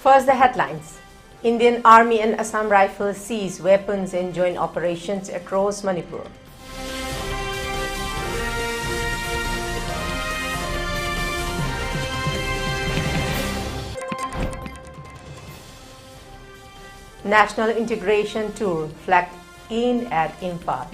First, the headlines. Indian Army and Assam Rifles seize weapons in joint operations across Manipur. National Integration Tour flag aimed at Imphal.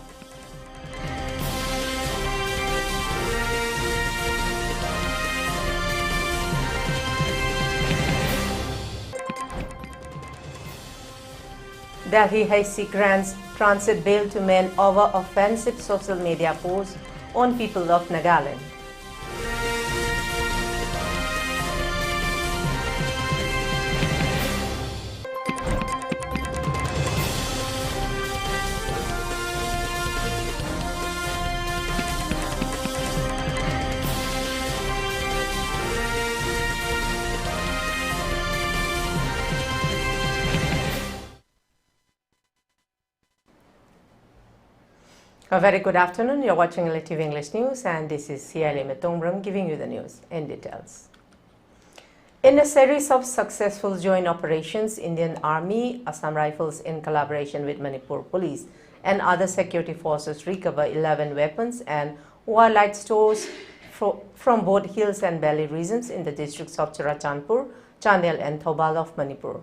Delhi High Court grants transit bail to men over offensive social media posts on people of Nagaland. A very good afternoon. You're watching ELITETV English News, and this is HEEYAI giving you the news in details. In a series of successful joint operations, Indian Army, Assam Rifles in collaboration with Manipur Police and other security forces recover 11 weapons and warlike stores from both hills and valley regions in the districts of Churachandpur, Chandel and Thoubal of Manipur.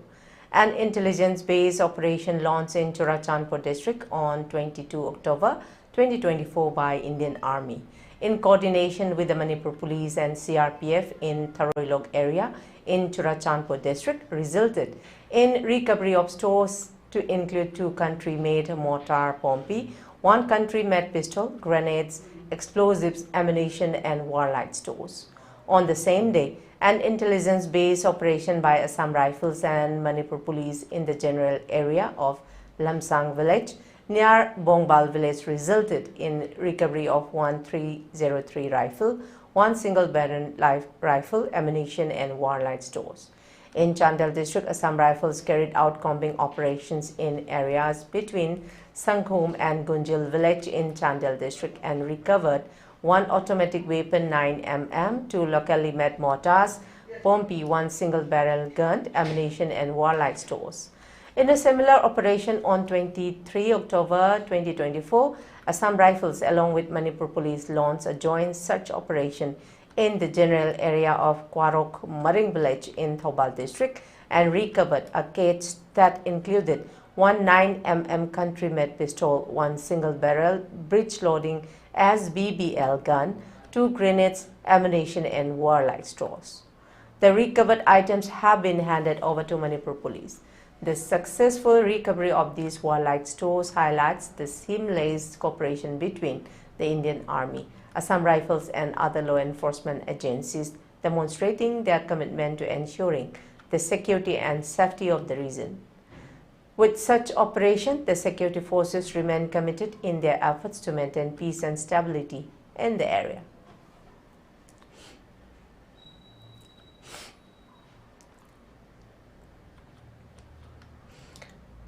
An intelligence-based operation launched in Churachandpur district on 22 October 2024 by Indian Army, in coordination with the Manipur Police and CRPF in Tharoilog area in Churachandpur district, resulted in recovery of stores to include 2 country-made mortar pompi, 1 country-made pistol, grenades, explosives, ammunition and warlike stores. On the same day, an intelligence-based operation by Assam Rifles and Manipur Police in the general area of Lamsang village near Bongbal village resulted in recovery of 1 .303 rifle, 1 single-barrel rifle, ammunition and warlike stores. In Chandel district, Assam Rifles carried out combing operations in areas between Sanghom and Gunjil village in Chandel district and recovered 1 automatic weapon 9mm, 2 locally made mortars, pompi, 1 single-barrel gun, ammunition and warlike stores. In a similar operation on 23 October 2024, Assam Rifles along with Manipur Police launched a joint search operation in the general area of Kwarok Maring village in Thoubal district and recovered a cage that included 1 9mm country-made pistol, 1 single-barrel breech-loading SBBL gun, 2 grenades, ammunition and warlike stores. The recovered items have been handed over to Manipur Police. The successful recovery of these warlike stores highlights the seamless cooperation between the Indian Army, Assam Rifles and other law enforcement agencies, demonstrating their commitment to ensuring the security and safety of the region. With such operation, the security forces remain committed in their efforts to maintain peace and stability in the area.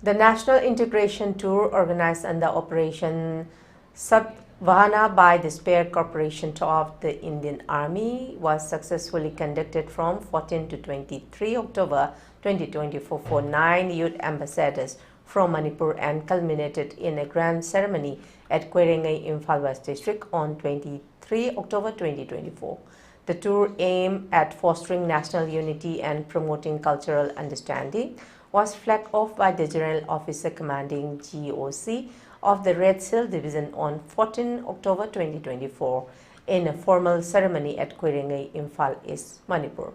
The National Integration Tour, organized under Operation Sadvahana by the Spare Corporation of the Indian Army, was successfully conducted from 14 to 23 October 2024 for 9 youth ambassadors from Manipur and culminated in a grand ceremony at Kwerengai, Imphal West District on 23 October 2024. The tour aimed at fostering national unity and promoting cultural understanding was flagged off by the General Officer Commanding GOC of the Red Seal Division on 14 October 2024 in a formal ceremony at Kwerengai, Imphal East, Manipur.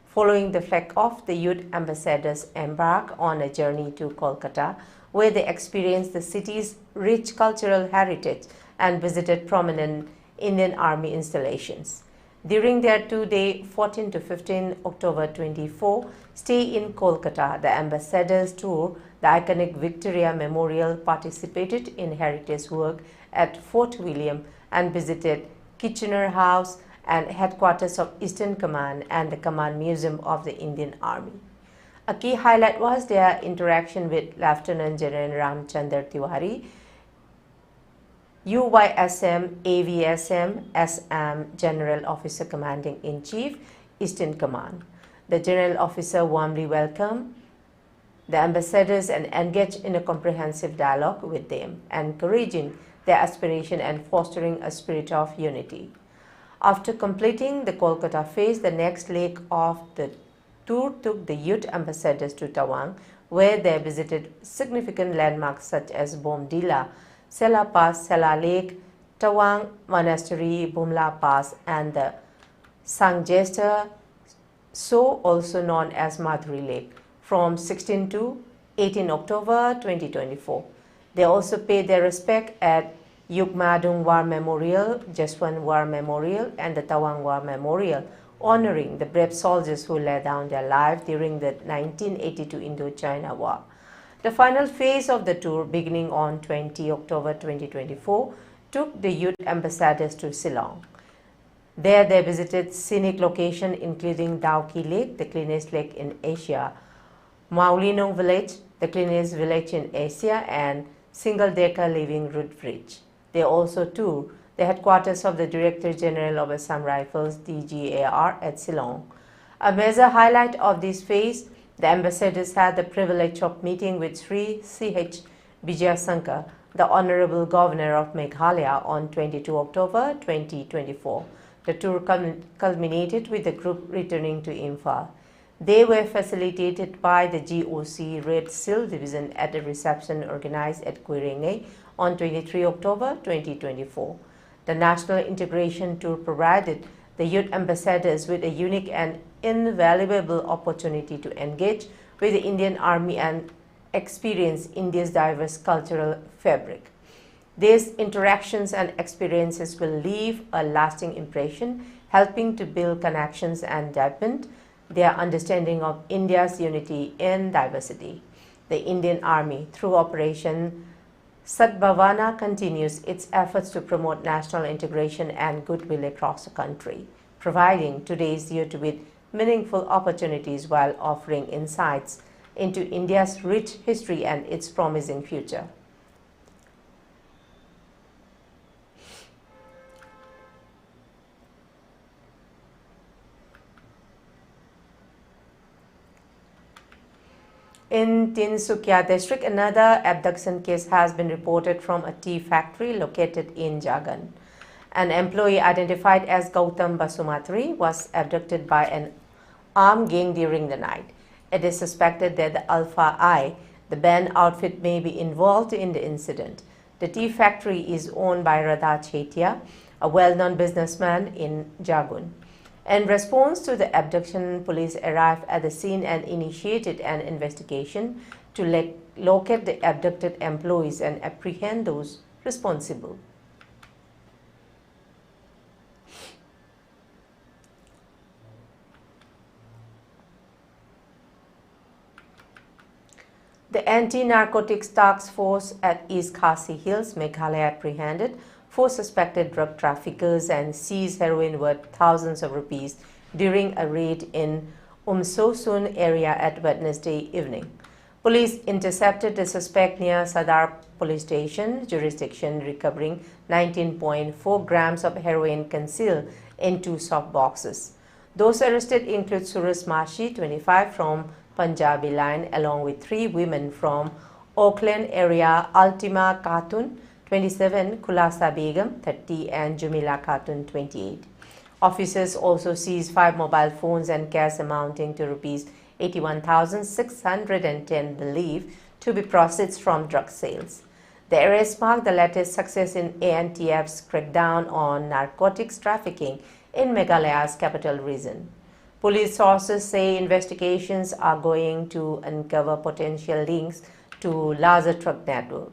Following the flag off, the youth ambassadors embarked on a journey to Kolkata, where they experienced the city's rich cultural heritage and visited prominent Indian Army installations. During their 2-day 14 to 15 October 24 stay in Kolkata, the ambassadors toured the iconic Victoria Memorial, participated in heritage work at Fort William and visited Kitchener House and headquarters of Eastern Command and the Command Museum of the Indian Army. A key highlight was their interaction with Lieutenant General Ramchandar Tiwari, UYSM, AVSM, SM, General Officer Commanding in Chief, Eastern Command. The general officer warmly welcomed the ambassadors and engaged in a comprehensive dialogue with them, encouraging their aspiration and fostering a spirit of unity. After completing the Kolkata phase, the next leg of the tour took the youth ambassadors to Tawang, where they visited significant landmarks such as Bomdila, Sela Pass, Sela Lake, Tawang Monastery, Bumla Pass, and the Sangjester, also known as Madhuri Lake, from 16 to 18 October 2024. They also paid their respect at Yukmadung War Memorial, Jeswan War Memorial, and the Tawang War Memorial, honoring the brave soldiers who laid down their lives during the 1982 Indo-China War. The final phase of the tour, beginning on 20 October 2024, took the youth ambassadors to Shillong. There they visited scenic locations including Dauki Lake, the cleanest lake in Asia, Maulinong Village, the cleanest village in Asia, and single-decker living root bridge. They also toured the headquarters of the Director General of Assam Rifles DGAR at Shillong. A major highlight of this phase, the ambassadors had the privilege of meeting with Sri C.H. Vijayasankar, the Honorable Governor of Meghalaya, on 22 October 2024. The tour culminated with the group returning to Imphal. They were facilitated by the GOC Red Seal Division at a reception organized at Kuirenge on 23 October 2024. The National Integration Tour provided the youth ambassadors with a unique and invaluable opportunity to engage with the Indian Army and experience India's diverse cultural fabric. These interactions and experiences will leave a lasting impression, helping to build connections and deepen their understanding of India's unity in diversity. The Indian Army, through Operation Sadbhavana, continues its efforts to promote national integration and goodwill across the country, providing today's youth with meaningful opportunities while offering insights into India's rich history and its promising future. In Tinsukia district, another abduction case has been reported from a tea factory located in Jagan. An employee identified as Gautam Basumatri was abducted by an armed gang during the night. It is suspected that the Alpha I, the band outfit, may be involved in the incident. The tea factory is owned by Radha Chetia, a well-known businessman in Jagun. In response to the abduction, police arrived at the scene and initiated an investigation to locate the abducted employees and apprehend those responsible. The Anti-Narcotics Task Force at East Khasi Hills, Meghalaya, apprehended 4 suspected drug traffickers and seized heroin worth thousands of rupees during a raid in Umsosun area at Wednesday evening. Police intercepted the suspect near Sadar Police Station jurisdiction, recovering 19.4 grams of heroin concealed in 2 soft boxes. Those arrested include Suresh Mashi, 25, from Punjabi line, along with 3 women from Auckland area, Ultima Khatun, 27, Khulasa Begum, 30, and Jumila Khatun, 28. Officers also seized 5 mobile phones and cash amounting to rupees 81,610, believed to be proceeds from drug sales. The arrest marked the latest success in ANTF's crackdown on narcotics trafficking in Meghalaya's capital region. Police sources say investigations are going to uncover potential links to larger drug network.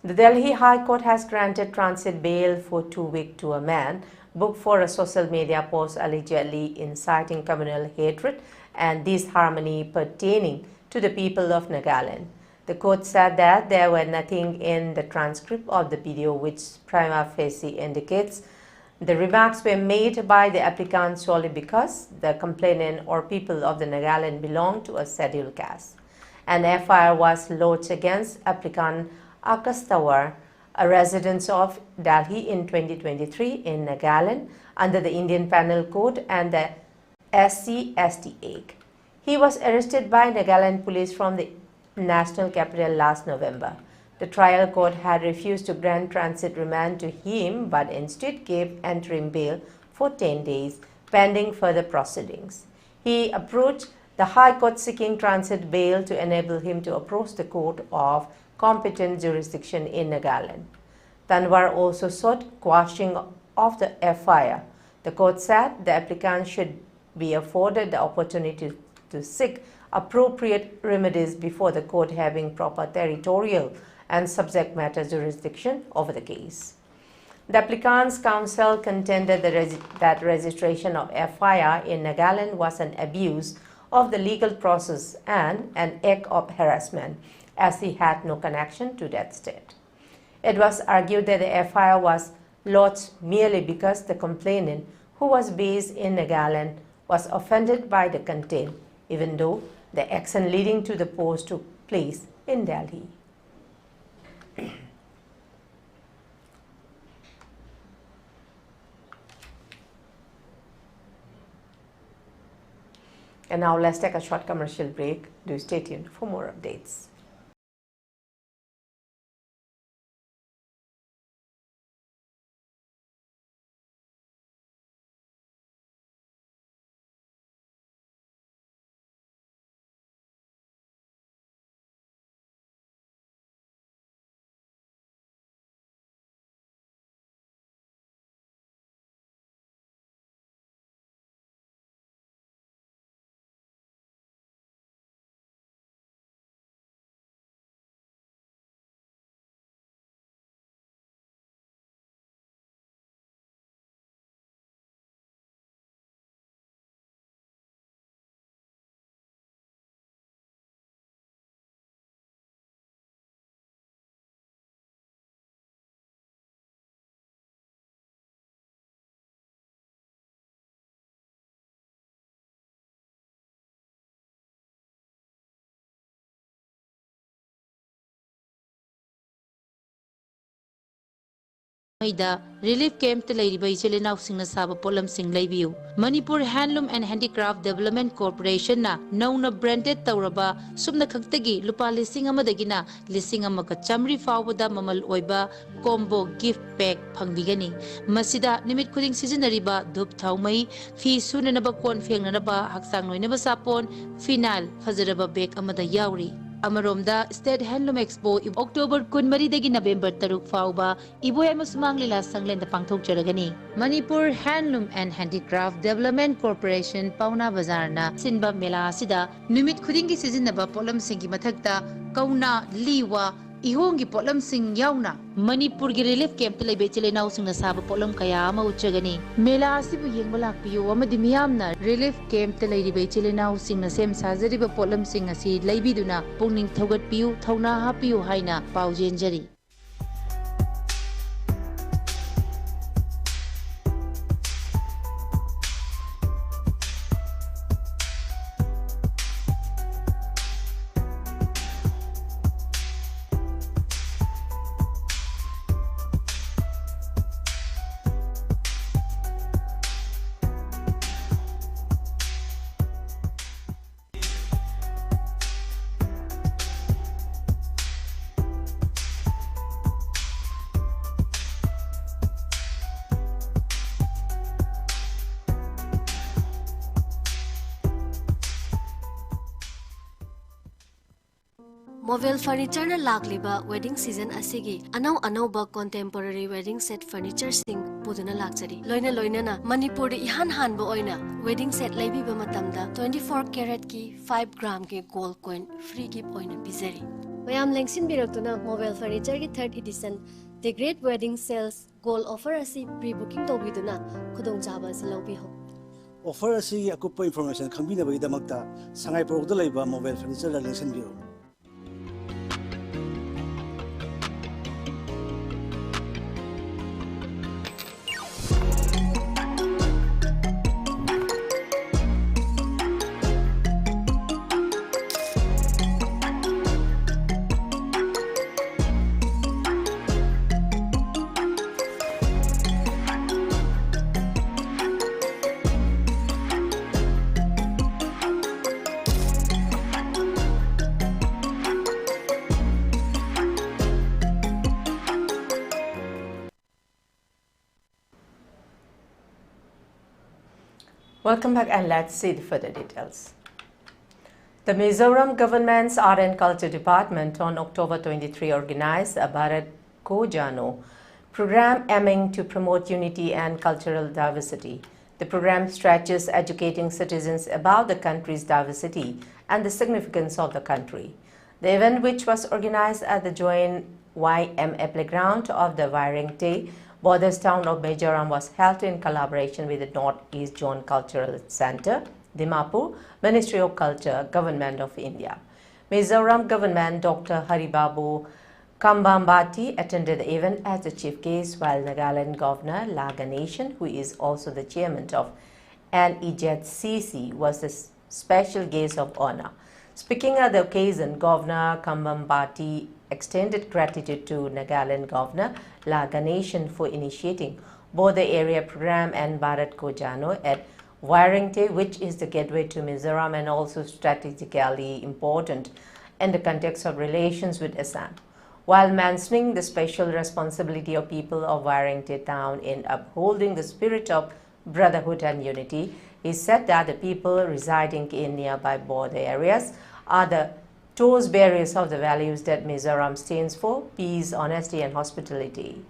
The Delhi High Court has granted transit bail for 2 weeks to a man booked for a social media post allegedly inciting communal hatred and disharmony pertaining to the people of Nagaland. The court said that there were nothing in the transcript of the video which prima facie indicates the remarks were made by the applicant solely because the complainant or people of the Nagaland belong to a scheduled caste. An FIR was lodged against applicant Akastawar a resident of Delhi in 2023 in Nagaland under the Indian Penal Code and the SC/ST Act. He was arrested by Nagaland police from the national capital last November. The trial court had refused to grant transit remand to him but instead gave interim bail for 10 days pending further proceedings. He approached the High Court seeking transit bail to enable him to approach the court of competent jurisdiction in Nagaland. Tanwar also sought quashing of the FIR. The court said the applicant should be afforded the opportunity to seek appropriate remedies before the court having proper territorial and subject matter jurisdiction over the case. The applicant's counsel contended that registration of FIR in Nagaland was an abuse of the legal process and an act of harassment, as he had no connection to that state. It was argued that the FIR was lodged merely because the complainant, who was based in Nagaland, was offended by the content, even though the action leading to the post took place in Delhi. And now let's take a short commercial break. Do stay tuned for more updates. Relief camp to Lady Baichilina Singna Saba Polam Sing Labiu. Manipur Handloom and Handicraft Development Corporation na Nauna branded Tauraba, Sumna Kaktagi, Lupali Singamadagina, Lisingamaka Chamri Fawada Mamal Oiba, Combo Gift Pack Pangbigani. Masida, Nimit Kuding Seasonariba, Dup Taumai, Fi Sunanaba Kon Fianganaba, Haksang Noinabasapon, Final, Fazaraba Bek Amada Yauri. Amaromda State Handloom Expo October 23 November 3 fauba Iboy amasumang lila sanglen da pangthok jaragani. Manipur Handloom and Handicraft Development Corporation Pauna Bazar na sinba mela asida numit khudingi sizinaba polam singi mathakta kauna liwa ihongi polam sing yauna Manipur gi relief camp lay bechile naw sing nasaba polam kaya ama uchagani mela asibu yengbalak piyo amadi miyamna relief camp lay bechile naw sing na sem sajari ba polam sing asi laibiduna pungning thogat piyo thawna hapiyo haina paujenjari. Mobile furniture na lagliba wedding season asigi anaw ba contemporary wedding set furniture sing puduna lakchari loina na Manipur de ihan hanba oina wedding set laibi ba matamda 24 karat ki 5 gram ke gold coin free gift oina bizari mayam lengsin biraktuna mobile furniture ki 3rd edition the great wedding sales gold offer asi pre booking to biduna khudong chaba salobi ho offer asi akupa information khambina ba idamakta sangai product laiba mobile furniture la lengsin biro. Welcome back, and let's see the further details. The Mizoram government's Art and Culture Department on October 23 organized a Bharat Ko Jano program aiming to promote unity and cultural diversity. The program stretches educating citizens about the country's diversity and the significance of the country. The event, which was organized at the joint YMA playground of the Vairengte borders town of Mizoram, was held in collaboration with the Northeast Zone Cultural Center, Dimapur, Ministry of Culture, Government of India. Mizoram Government Dr. Haribabu Kambambati attended the event as the chief guest, while Nagaland Governor La Ganeshan, who is also the chairman of NEJCC, was the special guest of honor. Speaking at the occasion, Governor Kambambati extended gratitude to Nagaland Governor La Ganeshan for initiating both the area program and Bharat Ko Jano at Vairengte, which is the gateway to Mizoram and also strategically important in the context of relations with Assam. While mentioning the special responsibility of people of Vairengte town in upholding the spirit of brotherhood and unity, he said that the people residing in nearby border areas are the torchbearers of the values that Mizoram stands for: peace, honesty, and hospitality.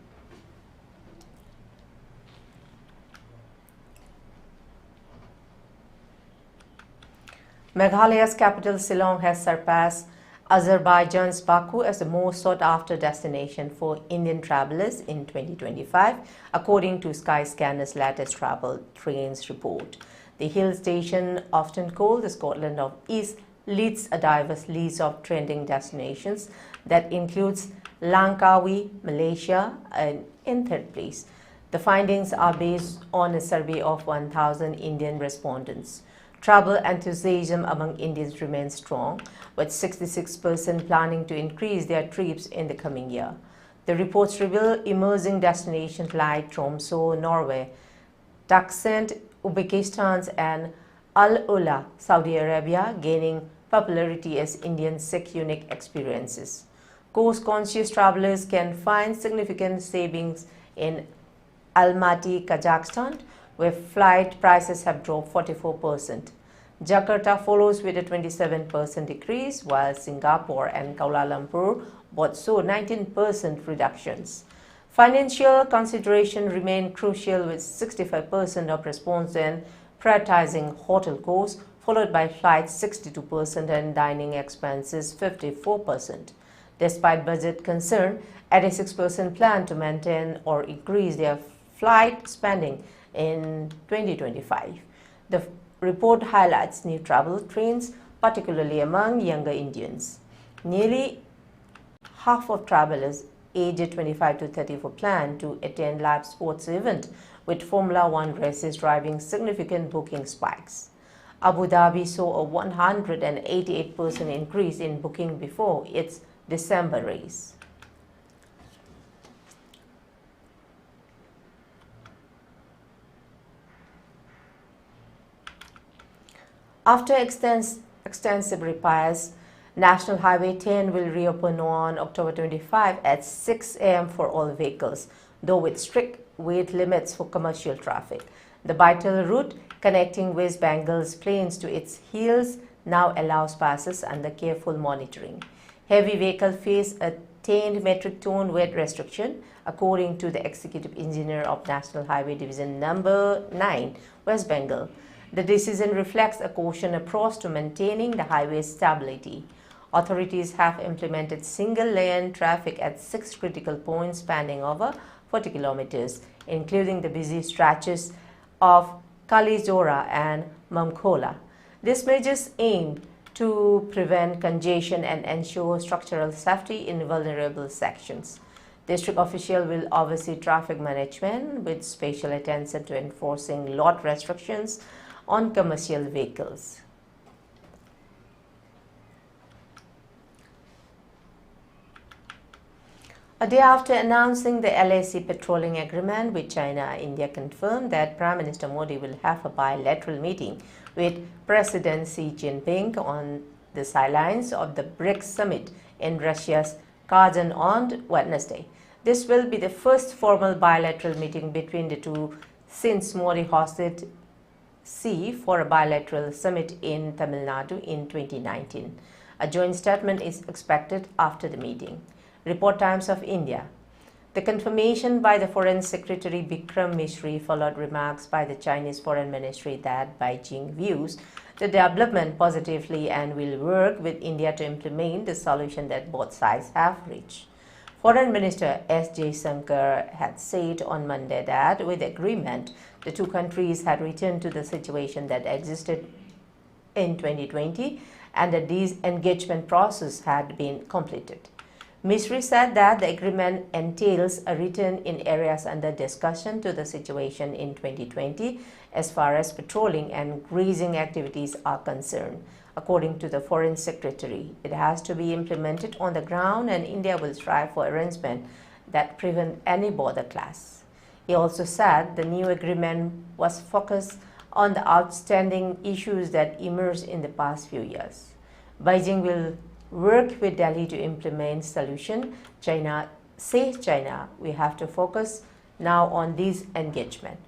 Meghalaya's capital Shillong has surpassed Azerbaijan's Baku as the most sought-after destination for Indian travelers in 2025, according to Skyscanner's latest travel trends report. The hill station, often called the Scotland of East, leads a diverse list of trending destinations that includes Langkawi, Malaysia, and in third place. The findings are based on a survey of 1,000 Indian respondents. Travel enthusiasm among Indians remains strong, with 66% planning to increase their trips in the coming year. The reports reveal emerging destinations like Tromsø, Norway, Tashkent, Uzbekistan, and Al-Ula, Saudi Arabia, gaining popularity as Indians seek unique experiences. Cost-conscious travelers can find significant savings in Almaty, Kazakhstan, where flight prices have dropped 44%. Jakarta follows with a 27% decrease, while Singapore and Kuala Lumpur both saw 19% reductions. Financial consideration remain crucial, with 65% of respondents prioritizing hotel costs, followed by flights 62% and dining expenses 54%. Despite budget concern, 86% plan to maintain or increase their flight spending in 2025. The report highlights new travel trends, particularly among younger Indians. Nearly half of travelers aged 25 to 34 plan to attend live sports event, with Formula One races driving significant booking spikes. Abu Dhabi saw a 188% increase in booking before its December race. After extensive repairs, National Highway 10 will reopen on October 25 at 6 a.m. for all vehicles, though with strict weight limits for commercial traffic. The vital route connecting West Bengal's plains to its hills now allows passes under careful monitoring. Heavy vehicles face a 10 metric ton weight restriction, according to the Executive Engineer of National Highway Division Number 9, West Bengal. The decision reflects a cautious approach to maintaining the highway's stability. Authorities have implemented single-lane traffic at 6 critical points spanning over 40 kilometers, including the busy stretches of Kalizora and Mamkola. These measures aim to prevent congestion and ensure structural safety in vulnerable sections. District officials will oversee traffic management with special attention to enforcing load restrictions on commercial vehicles. A day after announcing the LAC patrolling agreement with China, India confirmed that Prime Minister Modi will have a bilateral meeting with President Xi Jinping on the sidelines of the Brics summit in Russia's Kazan on Wednesday. This will be the first formal bilateral meeting between the two since Modi hosted Sea for a bilateral summit in Tamil Nadu in 2019. A joint statement is expected after the meeting. Report Times of India. The confirmation by the Foreign Secretary Vikram Misri followed remarks by the Chinese Foreign Ministry that Beijing views the development positively and will work with India to implement the solution that both sides have reached. Foreign Minister S. Jaishankar had said on Monday that with the agreement, the two countries had returned to the situation that existed in 2020 and the disengagement process had been completed. Misri said that the agreement entails a return in areas under discussion to the situation in 2020 as far as patrolling and grazing activities are concerned. According to the Foreign Secretary, it has to be implemented on the ground and India will strive for arrangements that prevent any border clash. He also said the new agreement was focused on the outstanding issues that emerged in the past few years. Beijing will work with Delhi to implement solution. China, we have to focus now on this engagement.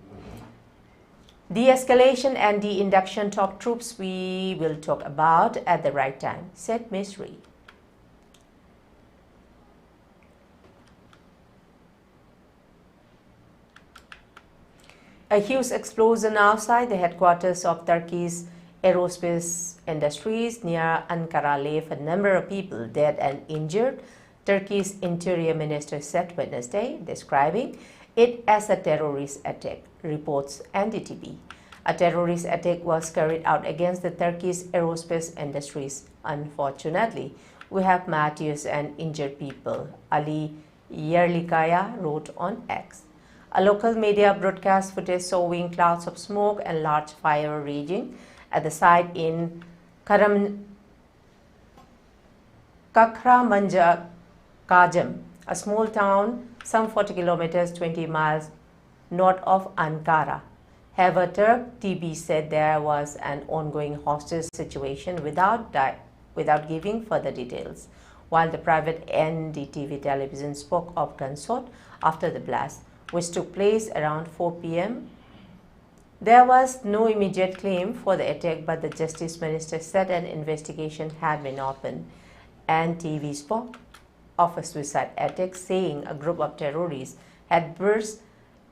De-escalation and de-induction top troops we will talk about at the right time, said Misri. A huge explosion outside the headquarters of Turkey's aerospace industries near Ankara left a number of people dead and injured, Turkey's Interior Minister said Wednesday, describing it as a terrorist attack, reports NDTV. A terrorist attack was carried out against the Turkey's aerospace industries. Unfortunately, we have martyrs and injured people, Ali Yerlikaya wrote on X. A local media broadcast footage showing clouds of smoke and large fire raging at the site in Kahramanmaraş, a small town some 40 kilometers 20 miles north of Ankara. However, Turk TV said there was an ongoing hostage situation without giving further details, while the private NDTV television spoke of gunshot after the blast, which took place around 4 p.m. There was no immediate claim for the attack, but the Justice Minister said an investigation had been opened. NTV spoke of a suicide attack, saying a group of terrorists had burst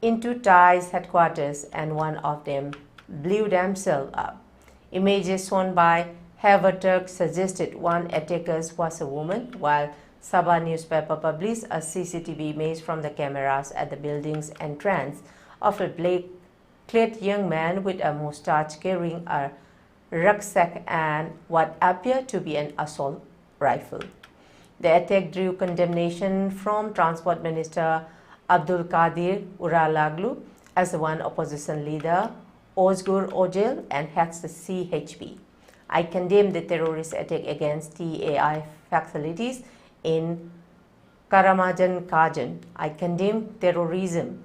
into TAI's headquarters and one of them blew themselves up. Images shown by Haver Turk suggested one attacker was a woman, while Sabah newspaper published a CCTV image from the cameras at the building's entrance of a black-clad young man with a mustache carrying a rucksack and what appeared to be an assault rifle. The attack drew condemnation from Transport Minister Abdul Qadir Uralaglu as one opposition leader, Ozgur Ojel, and heads the CHP. I condemn the terrorist attack against TAI facilities in Kahramanmaraş. I condemn terrorism,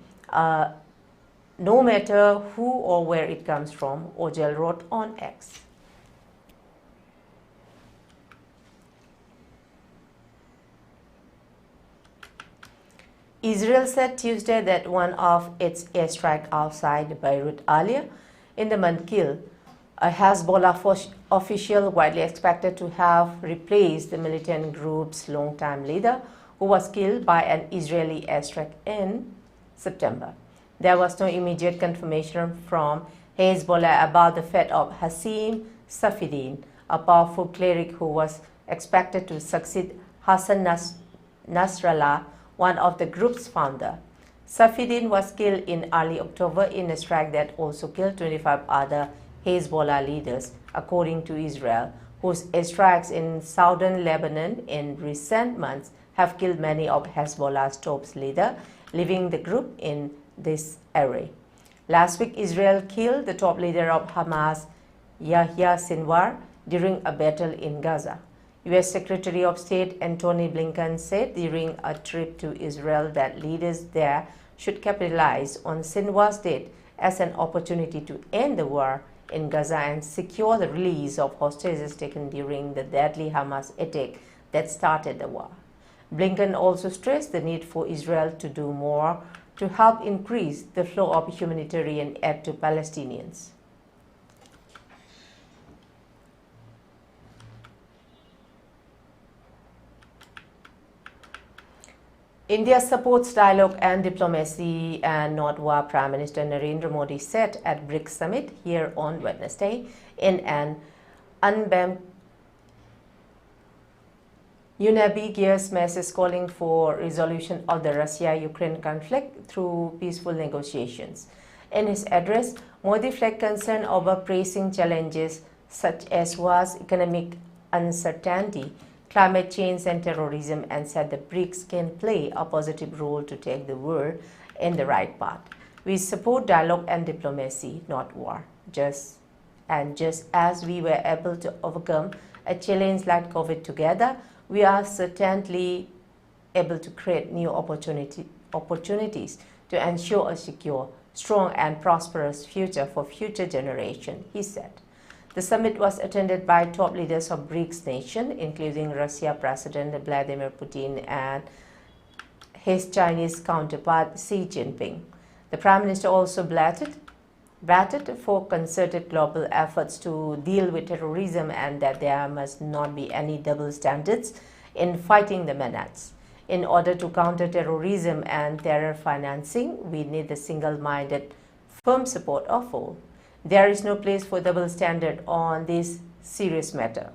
no matter who or where it comes from, Ojel wrote on X. Israel said Tuesday that one of its airstrikes outside Beirut earlier in the month killed a Hezbollah official widely expected to have replaced the militant group's longtime leader, who was killed by an Israeli airstrike in September. There was no immediate confirmation from Hezbollah about the fate of Hassim Safieddine, a powerful cleric who was expected to succeed Hassan Nasrallah, one of the group's founder. Safieddine was killed in early October in a strike that also killed 25 other Hezbollah leaders, according to Israel, whose airstrikes in southern Lebanon in recent months have killed many of Hezbollah's top leaders, leaving the group in disarray. Last week, Israel killed the top leader of Hamas, Yahya Sinwar, during a battle in Gaza. U.S. Secretary of State Antony Blinken said during a trip to Israel that leaders there should capitalize on Sinwar's death as an opportunity to end the war in Gaza and secure the release of hostages taken during the deadly Hamas attack that started the war. Blinken also stressed the need for Israel to do more to help increase the flow of humanitarian aid to Palestinians. India supports dialogue and diplomacy, and not war, Prime Minister Narendra Modi said at Brics Summit here on Wednesday in an unambiguous message calling for resolution of the Russia-Ukraine conflict through peaceful negotiations. In his address, Modi flagged concern over pressing challenges such as wars, economic uncertainty, climate change and terrorism, and said the BRICS can play a positive role to take the world in the right path. We support dialogue and diplomacy, not war. Just as we were able to overcome a challenge like COVID together, we are certainly able to create new opportunities to ensure a secure, strong and prosperous future for future generations, he said. The summit was attended by top leaders of BRICS nations, including Russia President Vladimir Putin and his Chinese counterpart Xi Jinping. The Prime Minister also batted for concerted global efforts to deal with terrorism and that there must not be any double standards in fighting the menace. In order to counter terrorism and terror financing, we need the single-minded, firm support of all. There is no place for double standard on this serious matter.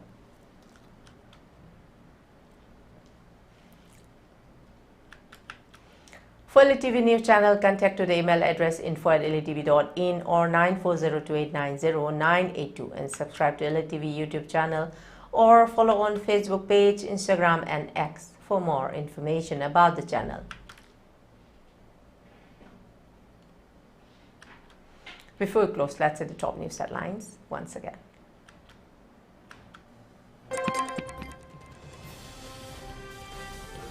For ELITETV News Channel, contact to the email address info@elitetv.in or 9402890982 and subscribe to ELITETV YouTube channel or follow on Facebook page, Instagram and X for more information about the channel. Before we close, let's see the top news headlines once again.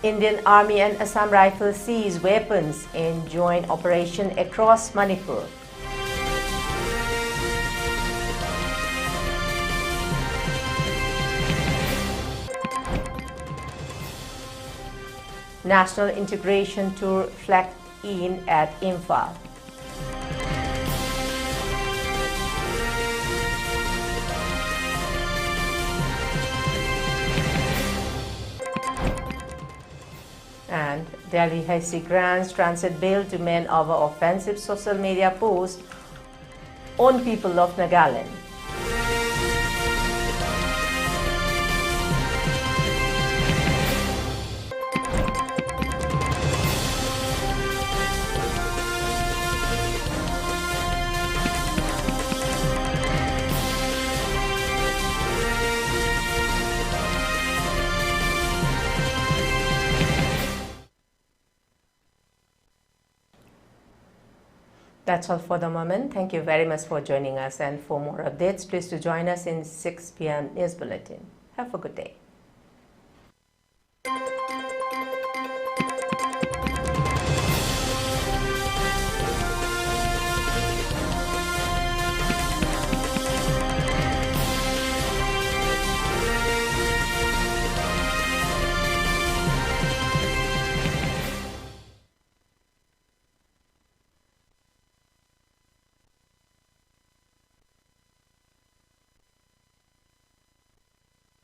Indian Army and Assam Rifles seize weapons in joint operation across Manipur. National Integration Tour flagged in at Imphal. And Delhi High grants transit bill to men over offensive social media posts on people of Nagaland. That's all for the moment. Thank you very much for joining us, and for more updates, please to join us in 6 p.m. News Bulletin. Have a good day.